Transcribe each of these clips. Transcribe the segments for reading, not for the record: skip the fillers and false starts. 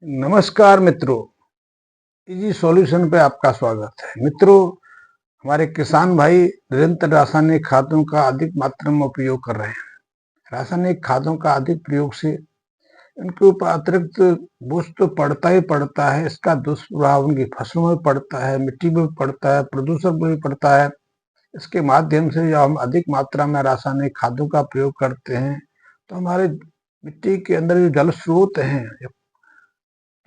नमस्कार मित्रों, easy solution पे आपका स्वागत है। मित्रों, हमारे किसान भाई निरंतर रासायनिक खादों का अधिक मात्रा में उपयोग कर रहे हैं। रासायनिक खादों का अधिक प्रयोग से इनके ऊपर अतिरिक्त बोझ तो पड़ता ही पड़ता है। इसका दुष्प्रभाव उनकी फसलों में पड़ता है, मिट्टी में पड़ता है, प्रदूषण में भी पड़ता है। इसके माध्यम से जब हम अधिक मात्रा में रासायनिक खादों का प्रयोग करते हैं तो हमारे मिट्टी के अंदर जो जल स्रोत हैं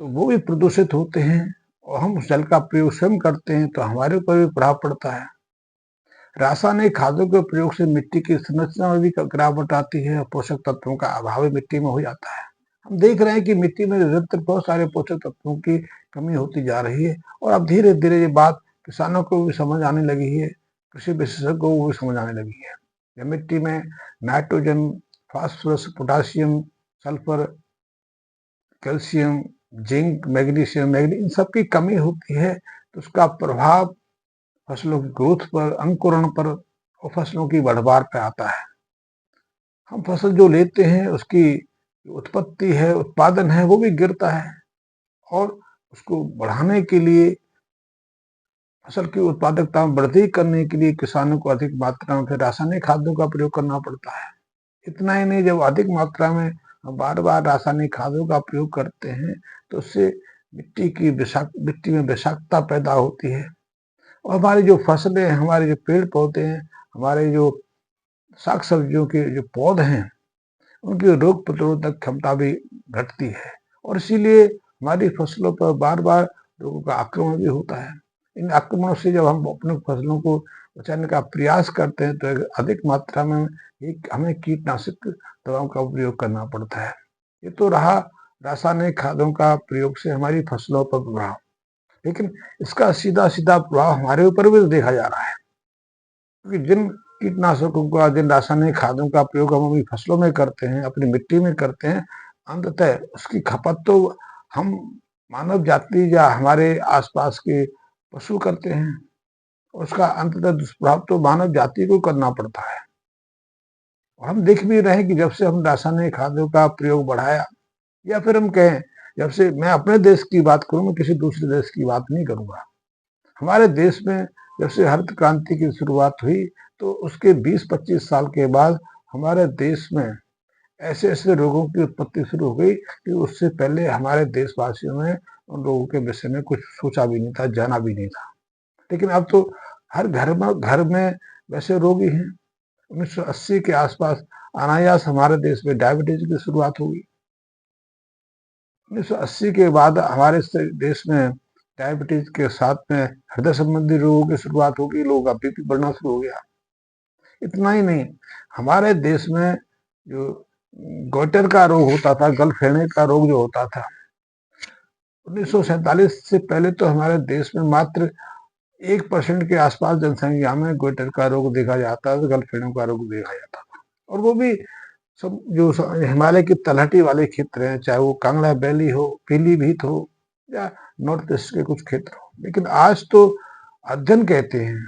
तो वो भी प्रदूषित होते हैं और हम उस जल का प्रयोग स्वयं करते हैं तो हमारे ऊपर भी प्रभाव पड़ता है। रासायनिक खादों के प्रयोग से मिट्टी की संरचना में भी गिरावट आती है और पोषक तत्वों का अभाव मिट्टी में हो जाता है। हम देख रहे हैं कि मिट्टी में निरंतर बहुत सारे पोषक तत्वों की कमी होती जा रही है और अब धीरे धीरे ये बात किसानों को भी समझ आने लगी है, कृषि विशेषज्ञों को भी समझ आने लगी है। ये मिट्टी में nitrogen, phosphorus, potassium, sulphur, calcium, zinc, magnesium, इन सब की कमी होती है तो उसका प्रभाव फसलों की ग्रोथ पर, अंकुरण पर और फसलों की बढ़वार पर आता है। हम फसल जो लेते हैं उसकी उत्पत्ति है, उत्पादन है, वो भी गिरता है और उसको बढ़ाने के लिए, फसल की उत्पादकता में वृद्धि करने के लिए किसानों को अधिक मात्रा में फिर रासायनिक खादों का प्रयोग करना पड़ता है। इतना ही नहीं, जब अधिक मात्रा में हम बार बार रासायनिक खादों का प्रयोग करते हैं तो उससे मिट्टी में विषाक्तता पैदा होती है और हमारी जो फसलें, हमारे जो पेड़ पौधे हैं, हमारे जो साग सब्जियों के जो पौधे हैं उनकी रोग प्रतिरोधक क्षमता भी घटती है और इसीलिए हमारी फसलों पर बार बार रोगों का आक्रमण भी होता है। इन आक्रमणों से जब हम अपने फसलों को बचाने का प्रयास करते हैं तो अधिक मात्रा में हमें कीटनाशक दवाओं का उपयोग करना पड़ता है। ये तो रहा रासायनिक खादों का प्रयोग से हमारी फसलों पर प्रभाव, लेकिन इसका सीधा सीधा प्रभाव हमारे ऊपर भी देखा जा रहा है क्योंकि जिन कीटनाशकों का, जिन रासायनिक खादों का प्रयोग हम अपनी फसलों में करते हैं, अपनी मिट्टी में करते हैं, अंततः उसकी खपत तो हम मानव जाति या हमारे आसपास के पशु करते हैं। उसका अंततः दुष्प्रभाव तो मानव जाति को करना पड़ता है। और हम देख भी रहे हैं कि जब से हम रासायनिक खादों का प्रयोग बढ़ाया, या फिर हम कहें जब से, मैं अपने देश की बात करूं, मैं किसी दूसरे देश की बात नहीं करूंगा, हमारे देश में जब से हरित क्रांति की शुरुआत हुई तो उसके 20-25 साल के बाद हमारे देश में ऐसे ऐसे रोगों की उत्पत्ति शुरू हो गई कि उससे पहले हमारे देशवासियों ने उन रोगों के विषय में कुछ सोचा भी नहीं था, जाना भी नहीं था। लेकिन अब तो हर घर में वैसे रोग ही हैं। 1980 के आसपास अनायास हमारे देश में डायबिटीज की शुरुआत होगी। 1980 के बाद हमारे देश में डायबिटीज के साथ में हृदय संबंधी रोगों की शुरुआत होगी, लोगों का बीपी बढ़ना शुरू हो गया। इतना ही नहीं, हमारे देश में जो गोइटर का रोग होता था, गलफेने का रोग जो होता था, 1947 से पहले तो हमारे देश में मात्र 1% के आसपास जनसंख्या में गोइटर का रोग देखा जाता था, गलफेनों का रोग देखा जाता था। और वो भी सब जो हिमालय की तलहटी वाले क्षेत्र हैं, चाहे वो कांगड़ा वैली हो, पीलीभीत हो या नॉर्थ ईस्ट के कुछ क्षेत्र हो। लेकिन आज तो अध्ययन कहते हैं,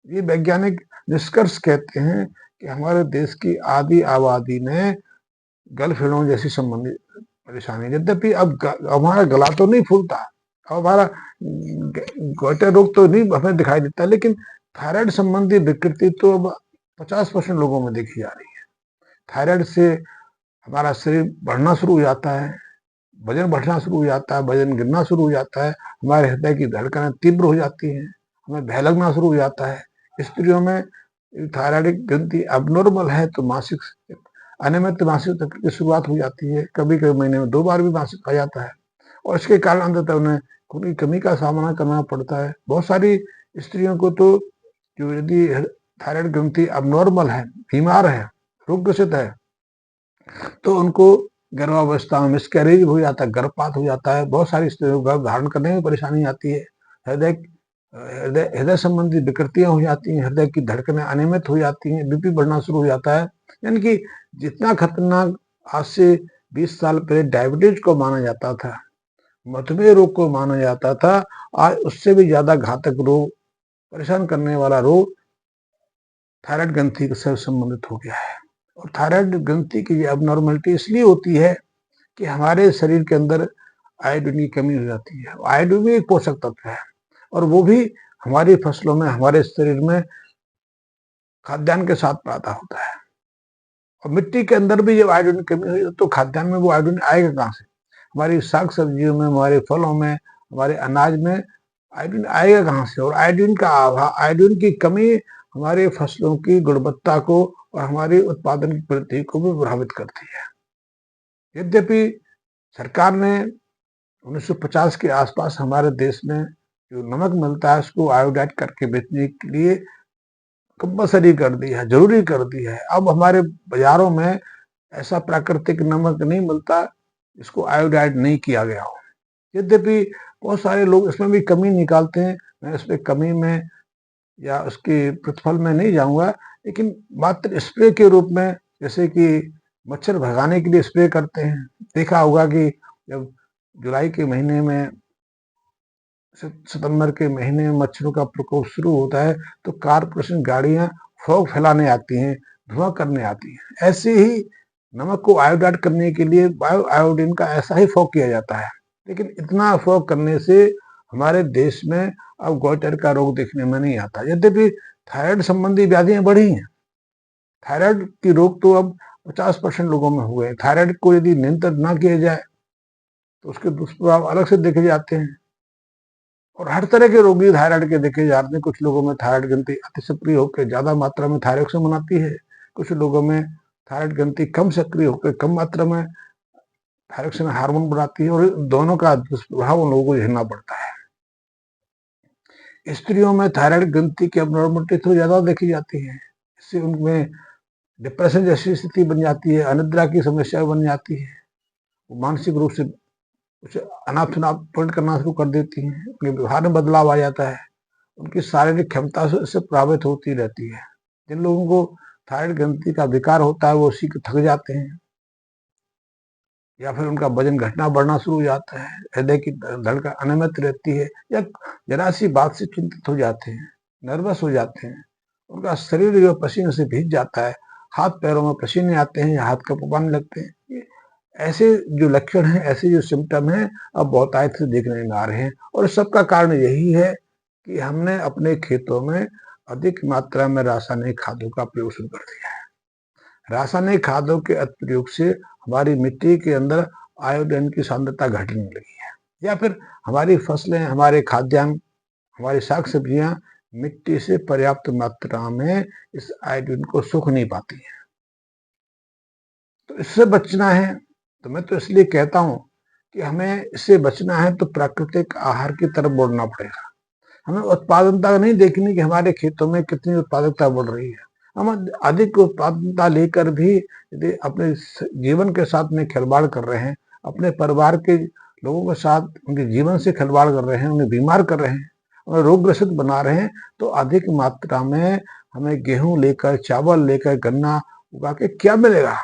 ये वैज्ञानिक निष्कर्ष कहते हैं कि हमारे देश की आधी आबादी ने गलफेड़ों जैसी संबंधित परेशानी, यद्यपि अब हमारा गला तो नहीं फूलता, अब हमारा गोइटर रोग तो नहीं हमें दिखाई देता, लेकिन थायराइड संबंधी विकृति तो अब 50% लोगों में देखी जा रही है। थायराइड से हमारा शरीर बढ़ना शुरू हो जाता है, वजन बढ़ना शुरू हो जाता है, वजन गिरना शुरू हो जाता है, हमारे हृदय की धड़कनें तीव्र हो जाती हैं, हमें भय लगना शुरू हो जाता है। स्त्रियों में थायराइड ग्रंथि अबनॉर्मल है तो अनियमित मासिक चक्र की शुरुआत हो जाती है, कभी कभी महीने में 2 बार भी मासिक आ जाता है और इसके कारण अंततः उन्हें खून की कमी का सामना करना पड़ता है। बहुत सारी स्त्रियों को तो जो यदि थायराइड ग्रंथि अबनॉर्मल है, बीमार है, रोग ग्रसित है, तो उनको गर्भावस्था में मिसकैरेज हो जाता है, गर्भपात हो जाता है। बहुत सारी स्त्रियों को गर्भ धारण करने में परेशानी आती है, हृदय हृदय संबंधी विकृतियां हो जाती हैं, हृदय की धड़कनें अनियमित हो जाती हैं, बीपी बढ़ना शुरू हो जाता है। यानी कि जितना खतरनाक आज से 20 साल पहले डायबिटीज को माना जाता था, मधुमेह रोग को माना जाता था, आज उससे भी ज्यादा घातक रोग, परेशान करने वाला रोग थायराइड ग्रंथि से संबंधित हो गया है। और थायराइड ग्रंथि की ये अबनॉर्मलिटी इसलिए होती है कि हमारे शरीर के अंदर आयोडीन की कमी हो जाती है। आयोडीन भी एक पोषक तत्व है और वो भी हमारी फसलों में, हमारे शरीर में खाद्यान्न के साथ पैदा होता है। और मिट्टी के अंदर भी जब आयोडीन की कमी हुई तो खाद्यान्न में वो आयोडीन आएगा कहाँ से? हमारी साग सब्जियों में, हमारे फलों में, हमारे अनाज में आयोडीन आएगा कहाँ से? और आयोडीन का अभाव, आयोडीन की कमी हमारे फसलों की गुणवत्ता को और हमारी उत्पादन की वृद्धि को भी प्रभावित करती है। यद्यपि सरकार ने 1950 के आसपास हमारे देश में जो नमक मिलता है उसको आयोडाइड करके बेचने के लिए कंपलसरी कर दी है, जरूरी कर दी है। अब हमारे बाजारों में ऐसा प्राकृतिक नमक नहीं मिलता इसको आयोडाइड नहीं किया गया हो। यद्यपि बहुत सारे लोग इसमें भी कमी निकालते हैं, मैं इसमें कमी में या उसके प्रतिफल में नहीं जाऊंगा, लेकिन मात्र स्प्रे के रूप में, जैसे कि मच्छर भगाने के लिए स्प्रे करते हैं। देखा होगा कि जब जुलाई के महीने में, सितंबर के महीने में मच्छरों का प्रकोप शुरू होता है तो कारपोरेशन गाड़ियां फॉग फैलाने आती हैं, धुआं करने आती हैं। ऐसे ही नमक को आयोडाइड करने के लिए बायो आयोडीन का ऐसा ही फॉग किया जाता है, लेकिन इतना फॉग करने से हमारे देश में अब गोइटर का रोग देखने में नहीं आता। यद्यपि थायराइड संबंधी व्याधियां बढ़ी हैं, थायराइड की रोग तो अब 50% लोगों में हुए हैं। थायराइड को यदि नियंत्रित ना किया जाए तो उसके दुष्प्रभाव अलग से देखे जाते हैं और हर तरह के रोगी थायराइड के देखे जाते हैं। कुछ लोगों में थायराइड ग्रंथि अति सक्रिय होकर ज्यादा मात्रा में थायरॉक्सिन बनाती है, कुछ लोगों में थायराइड ग्रंथि कम सक्रिय होकर कम मात्रा में थायरॉक्सिन हार्मोन बनाती है और दोनों का दुष्प्रभाव उन लोगों को झेलना पड़ता है। स्त्रियों में थायराइड ग्रंथि की अबनॉर्मलिटी थोड़ी ज्यादा देखी जाती है, इससे उनमें डिप्रेशन जैसी स्थिति बन जाती है, अनिद्रा की समस्या बन जाती है, वो मानसिक रूप से कुछ अनाप शनाप प्रकट करना शुरू कर देती हैं, उनके व्यवहार में बदलाव आ जाता है, उनकी शारीरिक क्षमता से इससे प्रभावित होती रहती है। जिन लोगों को थायराइड ग्रंथि का विकार होता है वो उसी को थक जाते हैं या फिर उनका वजन घटना बढ़ना शुरू हो जाता है, हृदय की धड़कन अनियमित रहती है या जरा सी बात से चिंतित हो जाते हैं, नर्वस हो जाते हैं, उनका शरीर जो पसीने से भीग जाता है, हाथ पैरों में पसीने आते हैं या हाथ कँपाने लगते हैं। ऐसे जो लक्षण हैं, ऐसे जो सिम्टम हैं अब बहुतायत से देखने में आ रहे हैं और सबका कारण यही है कि हमने अपने खेतों में अधिक मात्रा में रासायनिक खादों का प्रयोग शुरू कर दिया है। रासायनिक खादों के प्रयोग से हमारी मिट्टी के अंदर आयोडीन की सांद्रता घटने लगी है या फिर हमारी फसलें, हमारे खाद्यान्न, हमारी साग सब्जियां मिट्टी से पर्याप्त मात्रा में इस आयोडीन को सोख नहीं पाती हैं। तो इससे बचना है तो मैं तो इसलिए कहता हूं कि हमें इससे बचना है तो प्राकृतिक आहार की तरफ बढ़ना पड़ेगा। हमें उत्पादकता नहीं देखनी कि हमारे खेतों में कितनी उत्पादकता बढ़ रही है। हम अधिक उत्पादकता लेकर भी यदि अपने जीवन के साथ में खिलवाड़ कर रहे हैं, अपने परिवार के लोगों के साथ उनके जीवन से खिलवाड़ कर रहे हैं, उन्हें बीमार कर रहे हैं, उन्हें रोगग्रसित बना रहे हैं, तो अधिक मात्रा में हमें गेहूं लेकर, चावल लेकर, गन्ना उगा के क्या मिलेगा?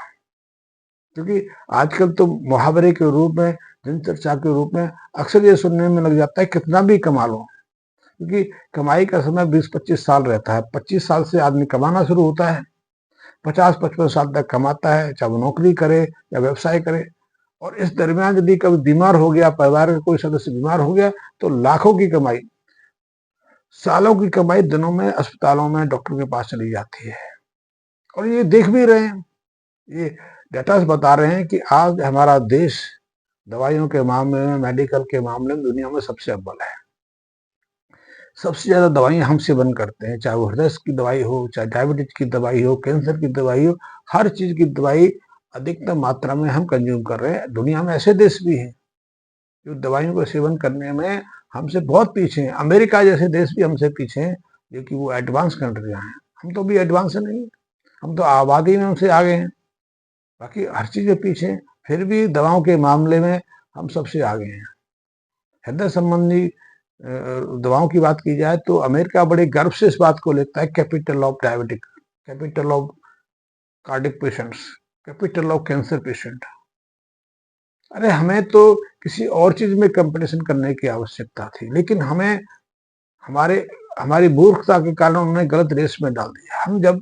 क्योंकि आजकल तो मुहावरे के रूप में, जनचर्चा के रूप में अक्सर ये सुनने में लग जाता है कितना भी कमा लो, क्योंकि कमाई का समय 20-25 साल रहता है। 25 साल से आदमी कमाना शुरू होता है, 50-55 साल तक कमाता है, चाहे वो नौकरी करे या व्यवसाय करे। और इस दरमियान यदि कभी बीमार हो गया, परिवार का कोई सदस्य बीमार हो गया तो लाखों की कमाई, सालों की कमाई दिनों में अस्पतालों में डॉक्टर के पास चली जाती है। और ये देख भी रहे हैं, ये डेटा बता रहे हैं कि आज हमारा देश दवाइयों के मामले में, मेडिकल के मामले में दुनिया में सबसे अव्वल है। सबसे ज्यादा दवाइयां हम सेवन करते हैं, चाहे वो हृदय की दवाई हो, चाहे डायबिटीज की दवाई हो, कैंसर की दवाई हो, हर चीज की दवाई अधिकतम मात्रा में हम कंज्यूम कर रहे हैं। दुनिया में ऐसे देश भी हैं जो दवाइयों का सेवन करने में हमसे बहुत पीछे हैं। अमेरिका जैसे देश भी हमसे पीछे हैं, जो कि वो एडवांस कंट्रियां हैं। हम तो भी एडवांस नहीं, हम तो आबादी में हमसे आगे हैं, बाकी हर चीज में पीछे हैं, फिर भी दवाओं के मामले में हम सबसे आगे हैं। हृदय संबंधी दवाओं की बात की जाए तो अमेरिका बड़े गर्व से इस बात को लेता है, capital of diabetic, capital of cardiac patients, capital of cancer patient. अरे हमें तो किसी और चीज में कंपटीशन करने की आवश्यकता थी, लेकिन हमें हमारी मूर्खता के कारण उन्होंने गलत रेस में डाल दिया। हम जब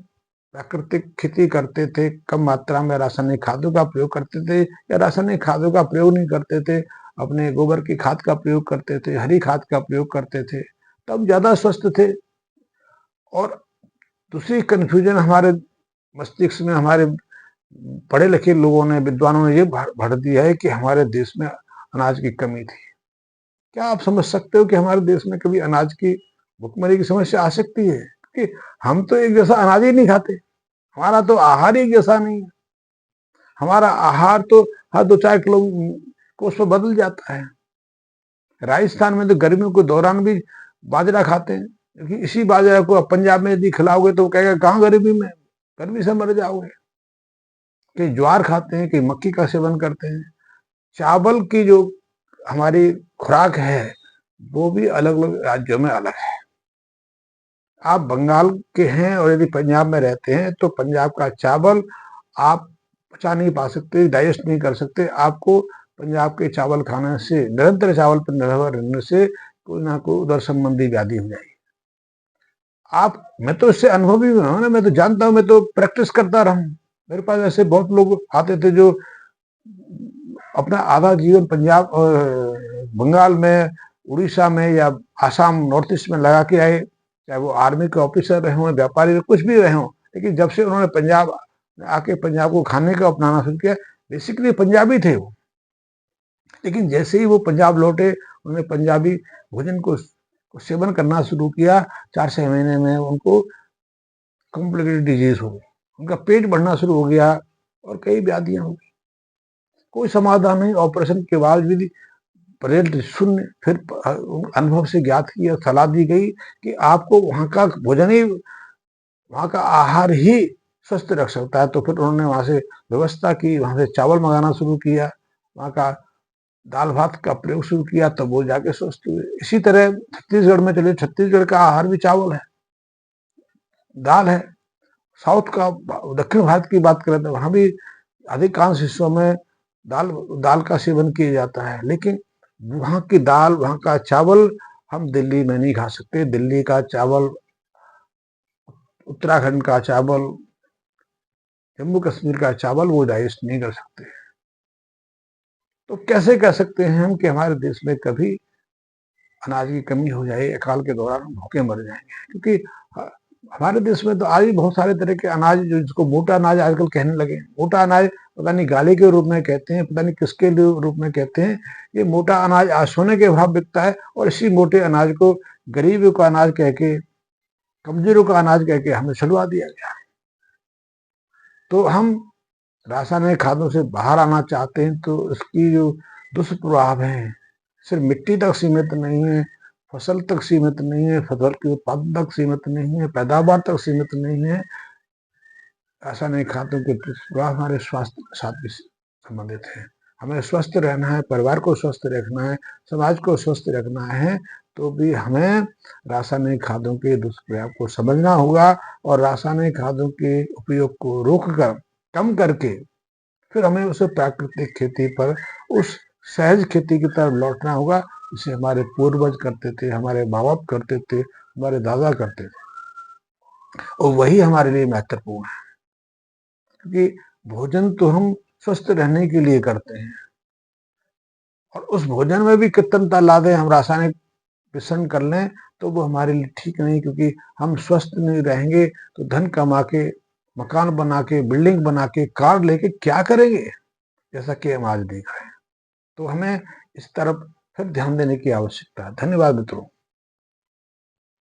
प्राकृतिक खेती करते थे, कम मात्रा में रासायनिक खादों का प्रयोग करते थे या रासायनिक खादों का प्रयोग नहीं करते थे, अपने गोबर की खाद का प्रयोग करते थे, हरी खाद का प्रयोग करते थे, तब ज्यादा स्वस्थ थे। और दूसरी कंफ्यूजन हमारे मस्तिष्क में हमारे पढ़े लिखे लोगों ने, विद्वानों ने ये भर दिया है कि हमारे देश में अनाज की कमी थी। क्या आप समझ सकते हो कि हमारे देश में कभी अनाज की भुखमरी की समस्या आ सकती है? कि हम तो एक जैसा अनाज ही नहीं खाते, हमारा तो आहार ही एक जैसा नहीं है। हमारा आहार तो हर 2-4 किलो कोस पर बदल जाता है। राजस्थान में तो गर्मियों के दौरान भी बाजरा खाते हैं, क्योंकि इसी बाजरा को पंजाब में यदि खिलाओगे तो वो कहेगा कहाँ गर्मी में, गर्मी से मर जाओगे। कई ज्वार खाते हैं, कई मक्की का सेवन करते हैं। चावल की जो हमारी खुराक है वो भी अलग अलग राज्यों में अलग है। आप बंगाल के हैं और यदि पंजाब में रहते हैं तो पंजाब का चावल आप पचा नहीं पा सकते, डाइजेस्ट नहीं कर सकते। आपको पंजाब के चावल खाने से, निरंतर चावल पर निर्भर रहने से कोई ना कोई उदर संबंधी व्याधि हो जाएगी। आप, मैं तो इससे अनुभवी हूं ना, मैं तो जानता हूं, मैं तो प्रैक्टिस करता रहा हूं। मेरे पास ऐसे बहुत लोग आते थे जो अपना आधा जीवन पंजाब और बंगाल में, उड़ीसा में या आसाम, नॉर्थ ईस्ट में लगा के आए, चाहे वो आर्मी के ऑफिसर रहे हों, व्यापारी कुछ भी रहे हों। लेकिन जब से उन्होंने पंजाब आके पंजाब को खाने का अपनाना शुरू किया, बेसिकली पंजाबी थे वो, लेकिन जैसे ही वो पंजाब लौटे उन्होंने पंजाबी भोजन को सेवन करना शुरू किया, 4-6 महीने में उनको कॉम्प्लिकेटेड डिजीज हो गई, उनका पेट बढ़ना शुरू हो गया और कई व्याधियां हो गई। कोई समाधान नहीं, ऑपरेशन के बाद भी रिजल्ट शून्य। फिर अनुभव से ज्ञात की सलाह दी गई कि आपको वहां का भोजन ही, वहां का आहार ही स्वस्थ रख सकता है। तो फिर उन्होंने वहां से व्यवस्था की, वहां से चावल मंगाना शुरू किया, वहां का दाल भात का प्रयोग शुरू किया, तब वो जाके स्वस्थ हुए। इसी तरह छत्तीसगढ़ में चले, छत्तीसगढ़ का आहार भी चावल है, दाल है। साउथ का, दक्षिण भारत की बात करें तो वहां भी अधिकांश हिस्सों में दाल दाल का सेवन किया जाता है। लेकिन वहां की दाल, वहां का चावल हम दिल्ली में नहीं खा सकते। दिल्ली का चावल, उत्तराखंड का चावल, जम्मू कश्मीर का चावल वो डाइजेस्ट नहीं कर सकते। तो कैसे कह सकते हैं हम कि हमारे देश में कभी अनाज की कमी हो जाए, अकाल के दौरान हम भूखे मर जाएंगे? क्योंकि हमारे देश में तो आज भी बहुत सारे तरह के अनाज, जो जिसको मोटा अनाज आजकल कहने लगे। मोटा अनाज पता नहीं गाली के रूप में कहते हैं, पता नहीं किसके रूप में कहते हैं। ये मोटा अनाज आज सोने के भाव बिकता है, और इसी मोटे अनाज को गरीबों का अनाज कह के, कमजोरों का अनाज कह के हमें छुड़वा दिया गया। तो हम रासायनिक खादों से बाहर आना चाहते हैं, तो इसकी जो दुष्प्रभाव है सिर्फ मिट्टी तक सीमित नहीं है, फसल तक सीमित नहीं है, फसल के उत्पादन तक सीमित नहीं है, पैदावार तक सीमित नहीं है। रासायनिक खादों के दुष्प्रभाव हमारे स्वास्थ्य के साथ भी संबंधित है। हमें स्वस्थ रहना है, परिवार को स्वस्थ रखना है, समाज को स्वस्थ रखना है, तो भी हमें रासायनिक खादों के दुष्प्रभाव को समझना होगा, और रासायनिक खादों के उपयोग को रोककर, कम करके, फिर हमें उसे प्राकृतिक खेती पर, उस सहज खेती की तरफ लौटना होगा, जिसे हमारे पूर्वज करते थे, हमारे माँ बाप करते थे, हमारे दादा करते थे, और वही हमारे लिए महत्वपूर्ण है। क्योंकि भोजन तो हम स्वस्थ रहने के लिए करते हैं, और उस भोजन में भी कृत्रिमता ला दें, हम रासायनिक मिश्रण कर लें, तो वो हमारे लिए ठीक नहीं। क्योंकि हम स्वस्थ नहीं रहेंगे तो धन कमा के, मकान बना के, बिल्डिंग बना के, कार लेके क्या करेंगे, जैसा कि हम आज देख रहे हैं। तो हमें इस तरफ फिर ध्यान देने की आवश्यकता है। धन्यवाद मित्रों।